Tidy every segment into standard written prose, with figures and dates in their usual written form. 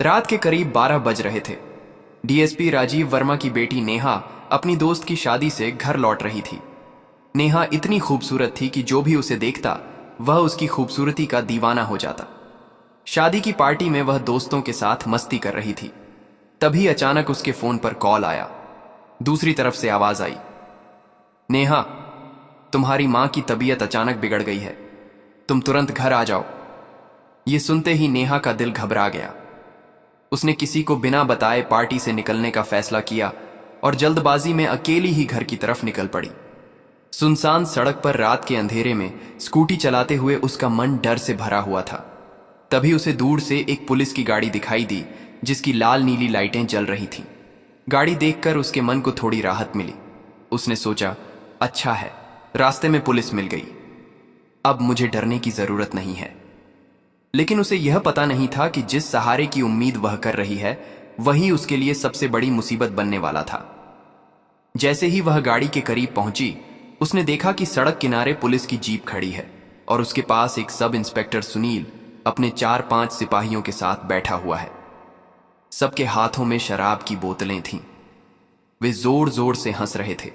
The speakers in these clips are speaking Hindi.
रात के करीब 12 बज रहे थे। डीएसपी राजीव वर्मा की बेटी नेहा अपनी दोस्त की शादी से घर लौट रही थी। नेहा इतनी खूबसूरत थी कि जो भी उसे देखता वह उसकी खूबसूरती का दीवाना हो जाता। शादी की पार्टी में वह दोस्तों के साथ मस्ती कर रही थी। तभी अचानक उसके फोन पर कॉल आया। दूसरी तरफ से आवाज आई, नेहा, तुम्हारी मां की तबीयत अचानक बिगड़ गई है, तुम तुरंत घर आ जाओ। यह सुनते ही नेहा का दिल घबरा गया। उसने किसी को बिना बताए पार्टी से निकलने का फैसला किया और जल्दबाजी में अकेली ही घर की तरफ निकल पड़ी। सुनसान सड़क पर रात के अंधेरे में स्कूटी चलाते हुए उसका मन डर से भरा हुआ था। तभी उसे दूर से एक पुलिस की गाड़ी दिखाई दी जिसकी लाल नीली लाइटें जल रही थीं। गाड़ी देखकर उसके मन को थोड़ी राहत मिली। उसने सोचा, अच्छा है, रास्ते में पुलिस मिल गई, अब मुझे डरने की जरूरत नहीं है। लेकिन उसे यह पता नहीं था कि जिस सहारे की उम्मीद वह कर रही है वही उसके लिए सबसे बड़ी मुसीबत बनने वाला था। जैसे ही वह गाड़ी के करीब पहुंची, उसने देखा कि सड़क किनारे पुलिस की जीप खड़ी है और उसके पास एक सब इंस्पेक्टर सुनील अपने 4-5 सिपाहियों के साथ बैठा हुआ है। सबके हाथों में शराब की बोतलें थीं। वे जोर जोर से हंस रहे थे,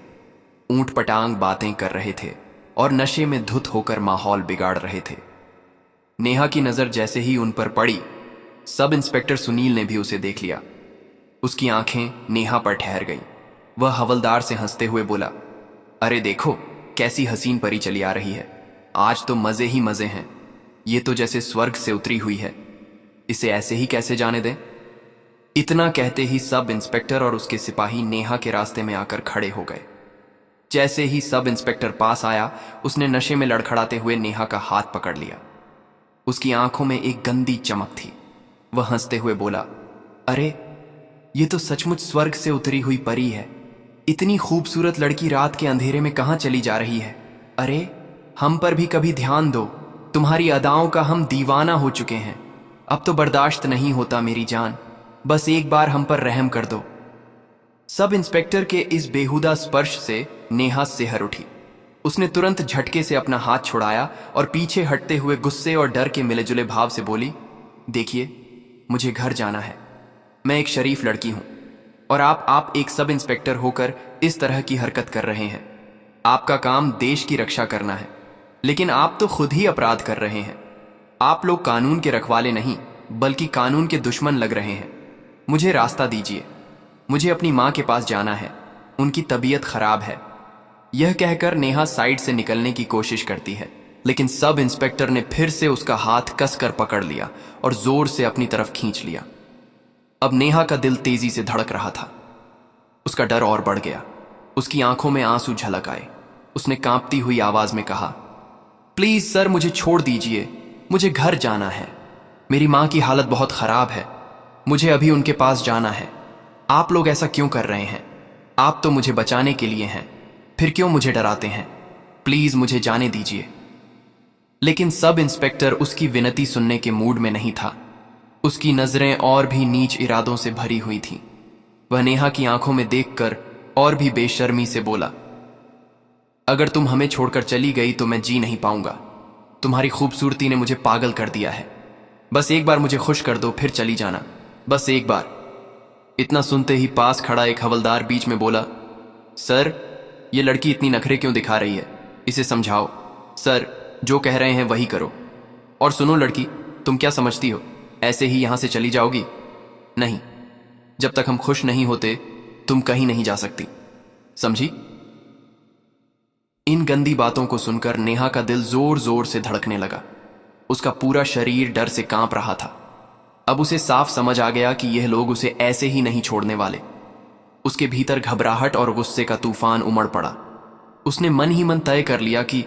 ऊंट पटांग बातें कर रहे थे और नशे में धुत होकर माहौल बिगाड़ रहे थे। नेहा की नजर जैसे ही उन पर पड़ी, सब इंस्पेक्टर सुनील ने भी उसे देख लिया। उसकी आंखें नेहा पर ठहर गईं। वह हवलदार से हंसते हुए बोला, अरे देखो कैसी हसीन परी चली आ रही है, आज तो मजे ही मजे हैं। ये तो जैसे स्वर्ग से उतरी हुई है, इसे ऐसे ही कैसे जाने दें। इतना कहते ही सब इंस्पेक्टर और उसके सिपाही नेहा के रास्ते में आकर खड़े हो गए। जैसे ही सब इंस्पेक्टर पास आया, उसने नशे में लड़खड़ाते हुए नेहा का हाथ पकड़ लिया। उसकी आंखों में एक गंदी चमक थी। वह हंसते हुए बोला, अरे ये तो सचमुच स्वर्ग से उतरी हुई परी है। इतनी खूबसूरत लड़की रात के अंधेरे में कहां चली जा रही है। अरे हम पर भी कभी ध्यान दो, तुम्हारी अदाओं का हम दीवाना हो चुके हैं। अब तो बर्दाश्त नहीं होता मेरी जान, बस एक बार हम पर रहम कर दो। सब इंस्पेक्टर के इस बेहुदा स्पर्श से नेहा सिहर उठी। उसने तुरंत झटके से अपना हाथ छुड़ाया और पीछे हटते हुए गुस्से और डर के मिले जुले भाव से बोली, देखिए मुझे घर जाना है, मैं एक शरीफ लड़की हूं और आप एक सब इंस्पेक्टर होकर इस तरह की हरकत कर रहे हैं। आपका काम देश की रक्षा करना है, लेकिन आप तो खुद ही अपराध कर रहे हैं। आप लोग कानून के रखवाले नहीं बल्कि कानून के दुश्मन लग रहे हैं। मुझे रास्ता दीजिए, मुझे अपनी मां के पास जाना है, उनकी तबीयत खराब है। यह कहकर नेहा साइड से निकलने की कोशिश करती है, लेकिन सब इंस्पेक्टर ने फिर से उसका हाथ कसकर पकड़ लिया और जोर से अपनी तरफ खींच लिया। अब नेहा का दिल तेजी से धड़क रहा था। उसका डर और बढ़ गया। उसकी आंखों में आंसू झलक आए। उसने कांपती हुई आवाज में कहा, प्लीज सर, मुझे छोड़ दीजिए, मुझे घर जाना है। मेरी मां की हालत बहुत खराब है, मुझे अभी उनके पास जाना है। आप लोग ऐसा क्यों कर रहे हैं? आप तो मुझे बचाने के लिए हैं, फिर क्यों मुझे डराते हैं? प्लीज मुझे जाने दीजिए। लेकिन सब इंस्पेक्टर उसकी विनती सुनने के मूड में नहीं था। उसकी नजरें और भी नीच इरादों से भरी हुई थीं। वह नेहा की आंखों में देखकर और भी बेशर्मी से बोला, अगर तुम हमें छोड़कर चली गई तो मैं जी नहीं पाऊंगा। तुम्हारी खूबसूरती ने मुझे पागल कर दिया है। बस एक बार मुझे खुश कर दो, फिर चली जाना, बस एक बार। इतना सुनते ही पास खड़ा एक हवलदार बीच में बोला, सर, ये लड़की इतनी नखरे क्यों दिखा रही है, इसे समझाओ। सर, जो कह रहे हैं वही करो। और सुनो लड़की, तुम क्या समझती हो ऐसे ही यहां से चली जाओगी? नहीं, जब तक हम खुश नहीं होते तुम कहीं नहीं जा सकती, समझी? इन गंदी बातों को सुनकर नेहा का दिल जोर जोर से धड़कने लगा। उसका पूरा शरीर डर से कांप रहा था। अब उसे साफ समझ आ गया कि यह लोग उसे ऐसे ही नहीं छोड़ने वाले। उसके भीतर घबराहट और गुस्से का तूफान उमड़ पड़ा। उसने मन ही मन तय कर लिया कि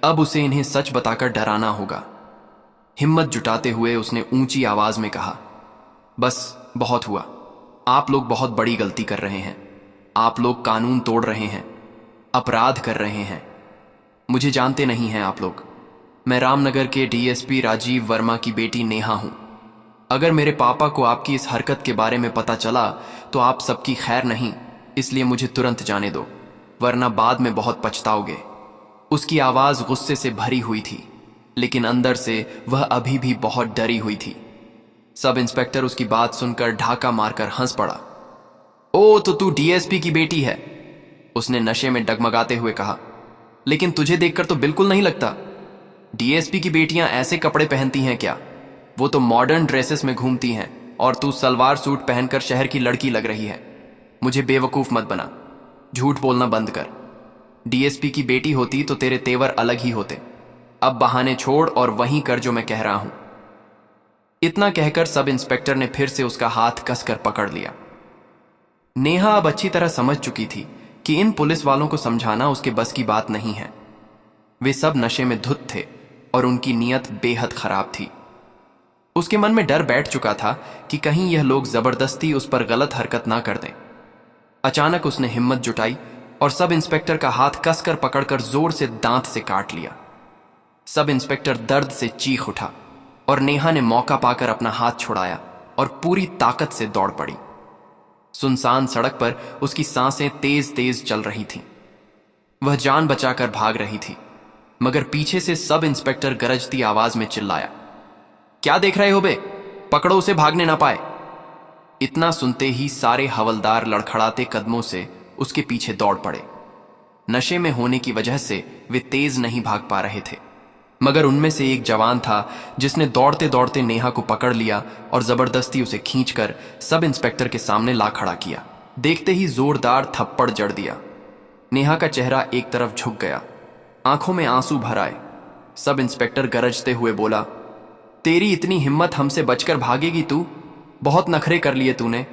अब उसे इन्हें सच बताकर डराना होगा। हिम्मत जुटाते हुए उसने ऊंची आवाज में कहा, बस बहुत हुआ। आप लोग बहुत बड़ी गलती कर रहे हैं। आप लोग कानून तोड़ रहे हैं, अपराध कर रहे हैं। मुझे जानते नहीं हैं आप लोग। मैं रामनगर के डीएसपी राजीव वर्मा की बेटी नेहा हूं। अगर मेरे पापा को आपकी इस हरकत के बारे में पता चला तो आप सबकी खैर नहीं, इसलिए मुझे तुरंत जाने दो, वरना बाद में बहुत पछताओगे। उसकी आवाज गुस्से से भरी हुई थी, लेकिन अंदर से वह अभी भी बहुत डरी हुई थी। सब इंस्पेक्टर उसकी बात सुनकर ढाका मारकर हंस पड़ा। ओ तो तू डीएसपी की बेटी है, उसने नशे में डगमगाते हुए कहा। लेकिन तुझे देखकर तो बिल्कुल नहीं लगता। डीएसपी की बेटियां ऐसे कपड़े पहनती हैं क्या? वो तो मॉडर्न ड्रेसेस में घूमती हैं और तू सलवार सूट पहनकर शहर की लड़की लग रही है। मुझे बेवकूफ मत बना, झूठ बोलना बंद कर। डीएसपी की बेटी होती तो तेरे तेवर अलग ही होते। अब बहाने छोड़ और वहीं कर जो मैं कह रहा हूं। इतना कहकर सब इंस्पेक्टर ने फिर से उसका हाथ कसकर पकड़ लिया। नेहा अब अच्छी तरह समझ चुकी थी कि इन पुलिस वालों को समझाना उसके बस की बात नहीं है। वे सब नशे में धुत थे और उनकी नीयत बेहद खराब थी। उसके मन में डर बैठ चुका था कि कहीं यह लोग जबरदस्ती उस पर गलत हरकत ना कर दें। अचानक उसने हिम्मत जुटाई और सब इंस्पेक्टर का हाथ कसकर पकड़कर जोर से दांत से काट लिया। सब इंस्पेक्टर दर्द से चीख उठा और नेहा ने मौका पाकर अपना हाथ छुड़ाया और पूरी ताकत से दौड़ पड़ी। सुनसान सड़क पर उसकी सांसें तेज तेज चल रही थीं। वह जान बचाकर भाग रही थी, मगर पीछे से सब इंस्पेक्टर गरजती आवाज में चिल्लाया, क्या देख रहे हो बे? पकड़ो उसे, भागने ना पाए। इतना सुनते ही सारे हवलदार लड़खड़ाते कदमों से उसके पीछे दौड़ पड़े। नशे में होने की वजह से वे तेज नहीं भाग पा रहे थे, मगर उनमें से एक जवान था जिसने दौड़ते दौड़ते नेहा को पकड़ लिया और जबरदस्ती उसे खींचकर सब इंस्पेक्टर के सामने ला खड़ा किया। देखते ही जोरदार थप्पड़ जड़ दिया। नेहा का चेहरा एक तरफ झुक गया, आंखों में आंसू भर आए। सब इंस्पेक्टर गरजते हुए बोला, तेरी इतनी हिम्मत, हमसे बचकर भागेगी तू? बहुत नखरे कर लिए तूने,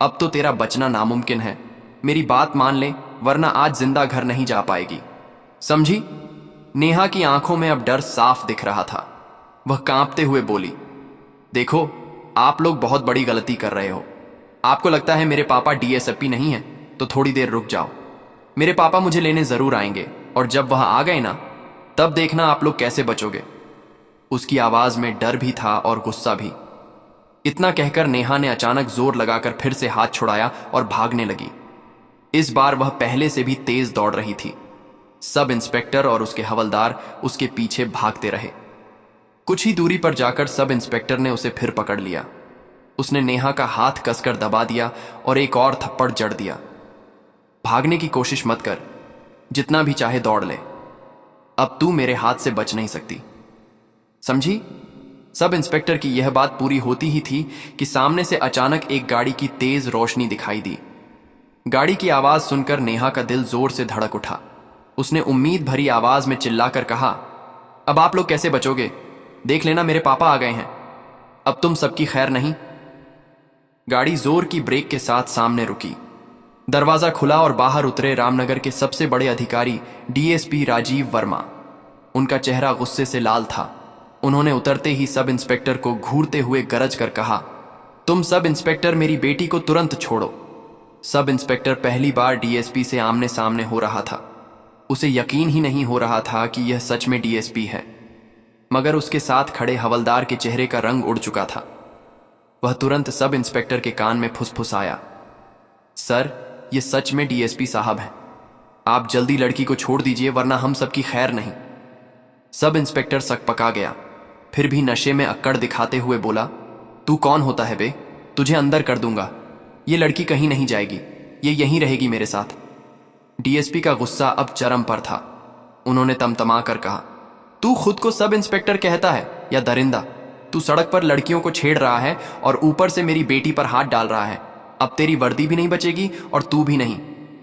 अब तो तेरा बचना नामुमकिन है। मेरी बात मान ले, वरना आज जिंदा घर नहीं जा पाएगी, समझी? नेहा की आंखों में अब डर साफ दिख रहा था। वह कांपते हुए बोली, देखो, आप लोग बहुत बड़ी गलती कर रहे हो। आपको लगता है मेरे पापा डीएसपी नहीं है, तो थोड़ी देर रुक जाओ। मेरे पापा मुझे लेने जरूर आएंगे और जब वह आ गए ना, तब देखना आप लोग कैसे बचोगे। उसकी आवाज में डर भी था और गुस्सा भी। इतना कहकर नेहा ने अचानक जोर लगाकर फिर से हाथ छुड़ाया और भागने लगी। इस बार वह पहले से भी तेज दौड़ रही थी। सब इंस्पेक्टर और उसके हवलदार उसके पीछे भागते रहे। कुछ ही दूरी पर जाकर सब इंस्पेक्टर ने उसे फिर पकड़ लिया। उसने नेहा का हाथ कसकर दबा दिया और एक और थप्पड़ जड़ दिया। भागने की कोशिश मत कर, जितना भी चाहे दौड़ ले, अब तू मेरे हाथ से बच नहीं सकती, समझी? सब इंस्पेक्टर की यह बात पूरी होती ही थी कि सामने से अचानक एक गाड़ी की तेज रोशनी दिखाई दी। गाड़ी की आवाज सुनकर नेहा का दिल जोर से धड़क उठा। उसने उम्मीद भरी आवाज में चिल्लाकर कहा, अब आप लोग कैसे बचोगे? देख लेना, मेरे पापा आ गए हैं, अब तुम सबकी खैर नहीं। गाड़ी जोर की ब्रेक के साथ सामने रुकी। दरवाजा खुला और बाहर उतरे रामनगर के सबसे बड़े अधिकारी डीएसपी राजीव वर्मा। उनका चेहरा गुस्से से लाल था। उन्होंने उतरते ही सब इंस्पेक्टर को घूरते हुए गरज कर कहा, तुम सब इंस्पेक्टर मेरी बेटी को तुरंत छोड़ो। सब इंस्पेक्टर पहली बार डीएसपी से आमने सामने हो रहा था। उसे यकीन ही नहीं हो रहा था कि यह सच में डीएसपी है, मगर उसके साथ खड़े हवलदार के चेहरे का रंग उड़ चुका था। वह तुरंत सब इंस्पेक्टर के कान में फुसफुसाया, सर, ये सच में डीएसपी साहब हैं। आप जल्दी लड़की को छोड़ दीजिए, वरना हम सबकी खैर नहीं। सब इंस्पेक्टर सकपका गया, फिर भी नशे में अक्कड़ दिखाते हुए बोला, तू कौन होता है बे? तुझे अंदर कर दूंगा। ये लड़की कहीं नहीं जाएगी, ये यहीं रहेगी मेरे साथ। डीएसपी का गुस्सा अब चरम पर था। उन्होंने तमतमा कर कहा, तू खुद को सब इंस्पेक्टर कहता है या दरिंदा? तू सड़क पर लड़कियों को छेड़ रहा है और ऊपर से मेरी बेटी पर हाथ डाल रहा है। अब तेरी वर्दी भी नहीं बचेगी और तू भी नहीं।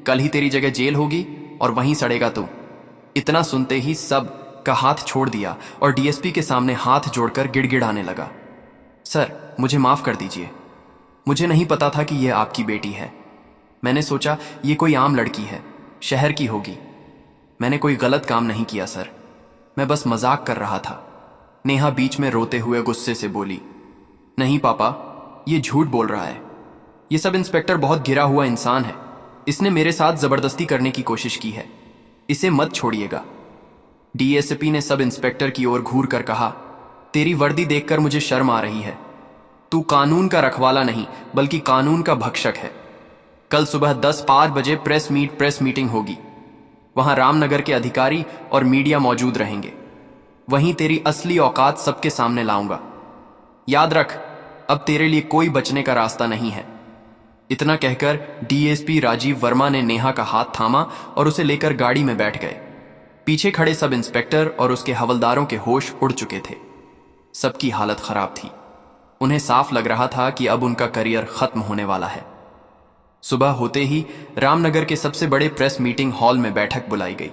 कल ही तेरी जगह जेल होगी और वहीं सड़ेगा तू। इतना सुनते ही सब का हाथ छोड़ दिया और डीएसपी के सामने हाथ जोड़कर गिड़गिड़ाने लगा, सर, मुझे माफ कर दीजिए। मुझे नहीं पता था कि यह आपकी बेटी है। मैंने सोचा ये कोई आम लड़की है, शहर की होगी। मैंने कोई गलत काम नहीं किया सर, मैं बस मजाक कर रहा था। नेहा बीच में रोते हुए गुस्से से बोली, नहीं पापा, ये झूठ बोल रहा है। ये सब इंस्पेक्टर बहुत गिरा हुआ इंसान है। इसने मेरे साथ जबरदस्ती करने की कोशिश की है, इसे मत छोड़िएगा। डीएसपी ने सब इंस्पेक्टर की ओर घूर कर कहा, तेरी वर्दी देखकर मुझे शर्म आ रही है। तू कानून का रखवाला नहीं, बल्कि कानून का भक्षक है। कल सुबह 10:05 बजे प्रेस मीटिंग होगी। वहां रामनगर के अधिकारी और मीडिया मौजूद रहेंगे। वहीं तेरी असली औकात सबके सामने लाऊंगा। याद रख, अब तेरे लिए कोई बचने का रास्ता नहीं है। इतना कहकर डीएसपी राजीव वर्मा ने नेहा का हाथ थामा और उसे लेकर गाड़ी में बैठ गए। पीछे खड़े सब इंस्पेक्टर और उसके हवलदारों के होश उड़ चुके थे। सबकी हालत खराब थी। उन्हें साफ लग रहा था कि अब उनका करियर खत्म होने वाला है। सुबह होते ही रामनगर के सबसे बड़े प्रेस मीटिंग हॉल में बैठक बुलाई गई।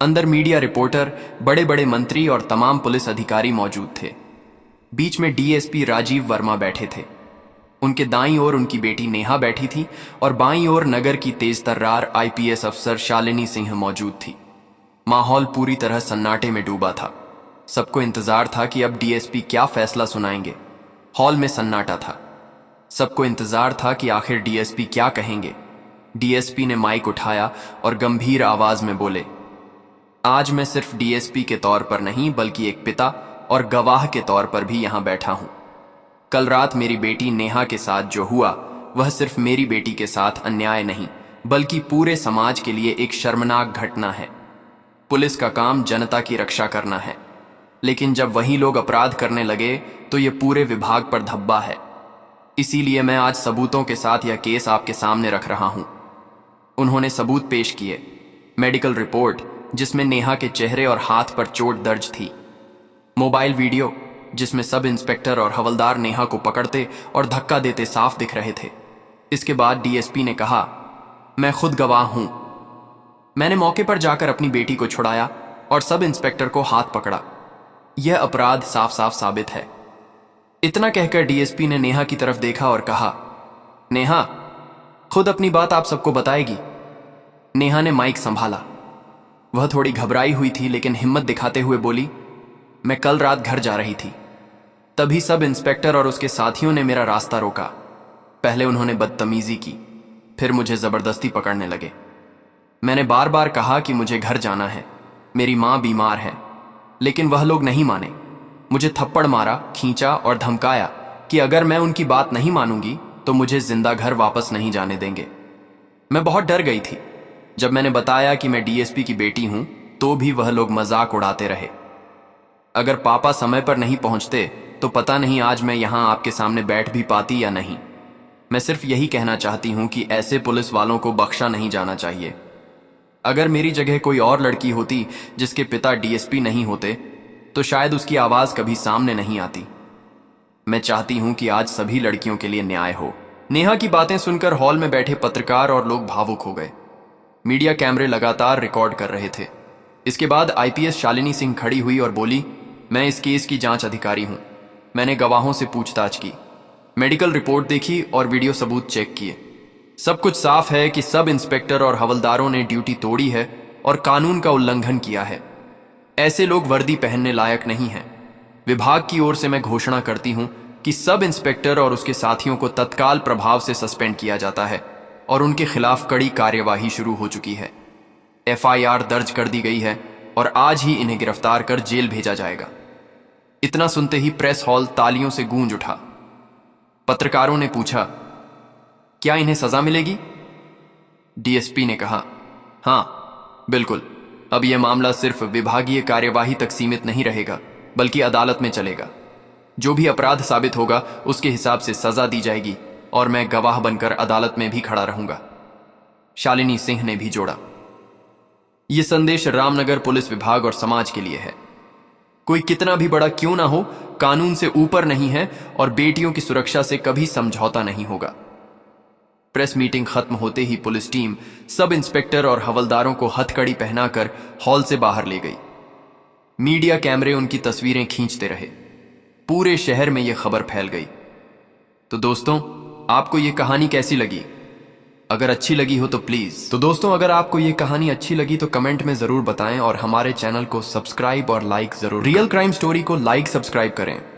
अंदर मीडिया रिपोर्टर, बड़े बड़े मंत्री और तमाम पुलिस अधिकारी मौजूद थे। बीच में डीएसपी राजीव वर्मा बैठे थे। उनके दाईं ओर उनकी बेटी नेहा बैठी थी और बाईं ओर नगर की तेज तर्रार आईपीएस अफसर शालिनी सिंह मौजूद थी। माहौल पूरी तरह सन्नाटे में डूबा था। सबको इंतजार था कि अब डीएसपी क्या फैसला सुनाएंगे। हॉल में सन्नाटा था। सबको इंतजार था कि आखिर डीएसपी क्या कहेंगे। डीएसपी ने माइक उठाया और गंभीर आवाज में बोले, आज मैं सिर्फ डीएसपी के तौर पर नहीं बल्कि एक पिता और गवाह के तौर पर भी यहां बैठा हूं। कल रात मेरी बेटी नेहा के साथ जो हुआ वह सिर्फ मेरी बेटी के साथ अन्याय नहीं बल्कि पूरे समाज के लिए एक शर्मनाक घटना है। पुलिस का काम जनता की रक्षा करना है, लेकिन जब वही लोग अपराध करने लगे तो ये पूरे विभाग पर धब्बा है। इसीलिए मैं आज सबूतों के साथ यह केस आपके सामने रख रहा हूं। उन्होंने सबूत पेश किए। मेडिकल रिपोर्ट जिसमें नेहा के चेहरे और हाथ पर चोट दर्ज थी। मोबाइल वीडियो जिसमें सब इंस्पेक्टर और हवलदार नेहा को पकड़ते और धक्का देते साफ दिख रहे थे। इसके बाद डीएसपी ने कहा, मैं खुद गवाह हूं। मैंने मौके पर जाकर अपनी बेटी को छुड़ाया और सब इंस्पेक्टर को हाथ पकड़ा। यह अपराध साफ साफ साबित है। इतना कहकर डीएसपी ने नेहा की तरफ देखा और कहा, नेहा खुद अपनी बात आप सबको बताएगी। नेहा ने माइक संभाला। वह थोड़ी घबराई हुई थी लेकिन हिम्मत दिखाते हुए बोली, मैं कल रात घर जा रही थी। तभी सब इंस्पेक्टर और उसके साथियों ने मेरा रास्ता रोका। पहले उन्होंने बदतमीजी की, फिर मुझे जबरदस्ती पकड़ने लगे। मैंने बार बार कहा कि मुझे घर जाना है, मेरी मां बीमार है, लेकिन वह लोग नहीं माने। मुझे थप्पड़ मारा, खींचा और धमकाया कि अगर मैं उनकी बात नहीं मानूंगी तो मुझे जिंदा घर वापस नहीं जाने देंगे। मैं बहुत डर गई थी। जब मैंने बताया कि मैं डीएसपी की बेटी हूं तो भी वह लोग मजाक उड़ाते रहे। अगर पापा समय पर नहीं पहुंचते तो पता नहीं आज मैं यहां आपके सामने बैठ भी पाती या नहीं। मैं सिर्फ यही कहना चाहती हूं कि ऐसे पुलिस वालों को बख्शा नहीं जाना चाहिए। अगर मेरी जगह कोई और लड़की होती जिसके पिता डीएसपी नहीं होते तो शायद उसकी आवाज कभी सामने नहीं आती। मैं चाहती हूं कि आज सभी लड़कियों के लिए न्याय हो। नेहा की बातें सुनकर हॉल में बैठे पत्रकार और लोग भावुक हो गए। मीडिया कैमरे लगातार रिकॉर्ड कर रहे थे। इसके बाद आईपीएस शालिनी सिंह खड़ी हुई और बोली, मैं इस केस की जांच अधिकारी हूं। मैंने गवाहों से पूछताछ की, मेडिकल रिपोर्ट देखी और वीडियो सबूत चेक किए। सब कुछ साफ है कि सब इंस्पेक्टर और हवलदारों ने ड्यूटी तोड़ी है और कानून का उल्लंघन किया है। ऐसे लोग वर्दी पहनने लायक नहीं हैं। विभाग की ओर से मैं घोषणा करती हूं कि सब इंस्पेक्टर और उसके साथियों को तत्काल प्रभाव से सस्पेंड किया जाता है और उनके खिलाफ कड़ी कार्यवाही शुरू हो चुकी है। एफआईआर दर्ज कर दी गई है और आज ही इन्हें गिरफ्तार कर जेल भेजा जाएगा। इतना सुनते ही प्रेस हॉल तालियों से गूंज उठा। पत्रकारों ने पूछा, क्या इन्हें सजा मिलेगी? डीएसपी ने कहा, हां बिल्कुल। अब यह मामला सिर्फ विभागीय कार्यवाही तक सीमित नहीं रहेगा बल्कि अदालत में चलेगा। जो भी अपराध साबित होगा उसके हिसाब से सजा दी जाएगी और मैं गवाह बनकर अदालत में भी खड़ा रहूंगा। शालिनी सिंह ने भी जोड़ा, यह संदेश रामनगर पुलिस विभाग और समाज के लिए है। कोई कितना भी बड़ा क्यों ना हो, कानून से ऊपर नहीं है और बेटियों की सुरक्षा से कभी समझौता नहीं होगा। प्रेस मीटिंग खत्म होते ही पुलिस टीम सब इंस्पेक्टर और हवलदारों को हथकड़ी पहनाकर हॉल से बाहर ले गई। मीडिया कैमरे उनकी तस्वीरें खींचते रहे। पूरे शहर में यह खबर फैल गई। तो दोस्तों, आपको यह कहानी कैसी लगी? अगर अच्छी लगी हो तो प्लीज। तो दोस्तों, अगर आपको यह कहानी अच्छी लगी तो कमेंट में जरूर बताएं और हमारे चैनल को सब्सक्राइब और लाइक जरूर। रियल क्राइम स्टोरी को लाइक सब्सक्राइब करें।